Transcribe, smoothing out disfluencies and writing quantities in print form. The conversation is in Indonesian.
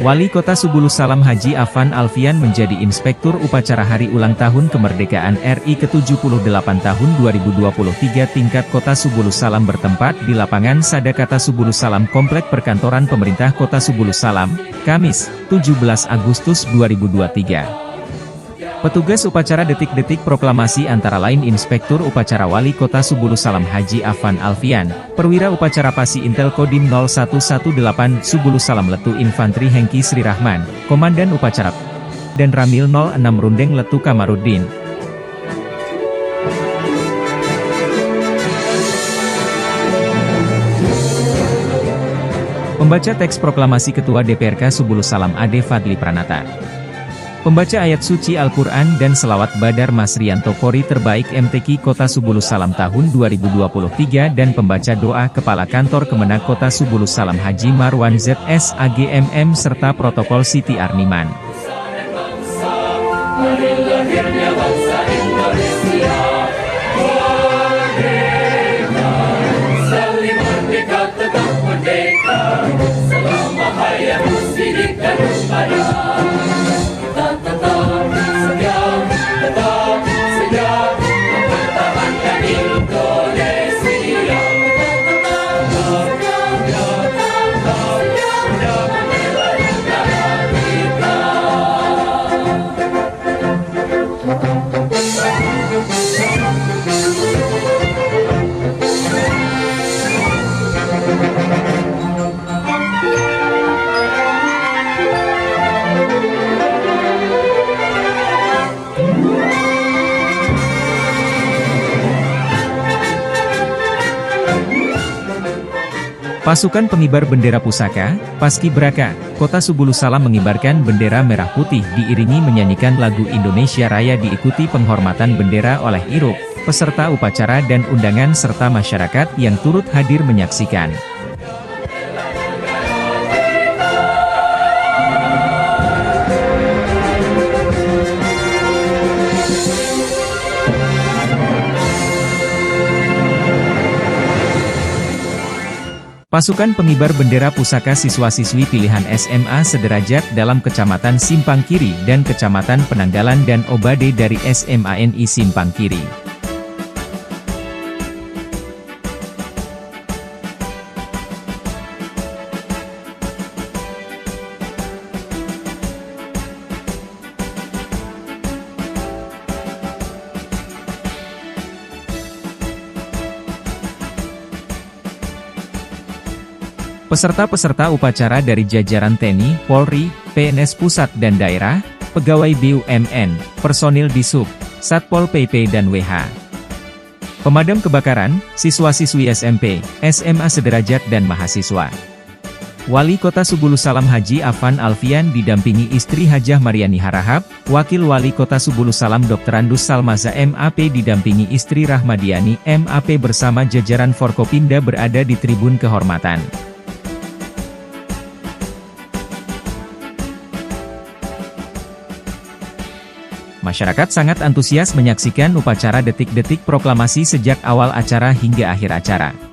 Wali Kota Subulus Salam Haji Afan Alfian menjadi Inspektur Upacara Hari Ulang Tahun Kemerdekaan RI ke-78 tahun 2023 tingkat Kota Subulus Salam bertempat di lapangan Sadakata Subulus Salam Komplek Perkantoran Pemerintah Kota Subulus Salam, Kamis, 17 Agustus 2023. Petugas upacara detik-detik proklamasi antara lain Inspektur Upacara Wali Kota Subulus Salam Haji Afan Alfian, Perwira Upacara Pasi Intel Kodim 0118 Subulus Salam Letu Infantri Hengki Sri Rahman, Komandan Upacara, dan Ramil 06 Rundeng Letu Kamarudin. Pembaca teks proklamasi Ketua DPRK Subulus Salam Ade Fadli Pranata. Pembaca ayat suci Al-Quran dan selawat Badar Masrianto Kori terbaik MTQ Kota Subulus Salam tahun 2023 dan pembaca doa Kepala Kantor Kemenak Kota Subulus Salam Haji Marwan ZS AGMM serta protokol Siti Arniman. Pasukan pengibar bendera pusaka, Paskibraka, Kota Subulus Salam mengibarkan bendera merah putih diiringi menyanyikan lagu Indonesia Raya diikuti penghormatan bendera oleh IRUP, peserta upacara dan undangan serta masyarakat yang turut hadir menyaksikan. Pasukan pengibar bendera pusaka siswa-siswi pilihan SMA sederajat dalam Kecamatan Simpang Kiri dan Kecamatan Penanggalan dan Obade dari SMANI Simpang Kiri. Peserta-peserta upacara dari jajaran TNI, Polri, PNS Pusat dan Daerah, pegawai BUMN, personil Disub, Satpol PP dan WH. Pemadam kebakaran, siswa-siswi SMP, SMA sederajat dan mahasiswa. Wali Kota Subulus Salam Haji Afan Alfian didampingi istri Hajah Mariani Harahap, Wakil Wali Kota Subulus Salam Dr. Andus Salmaza MAP didampingi istri Rahmadiani MAP bersama jajaran Forkopimda berada di tribun kehormatan. Masyarakat sangat antusias menyaksikan upacara detik-detik proklamasi sejak awal acara hingga akhir acara.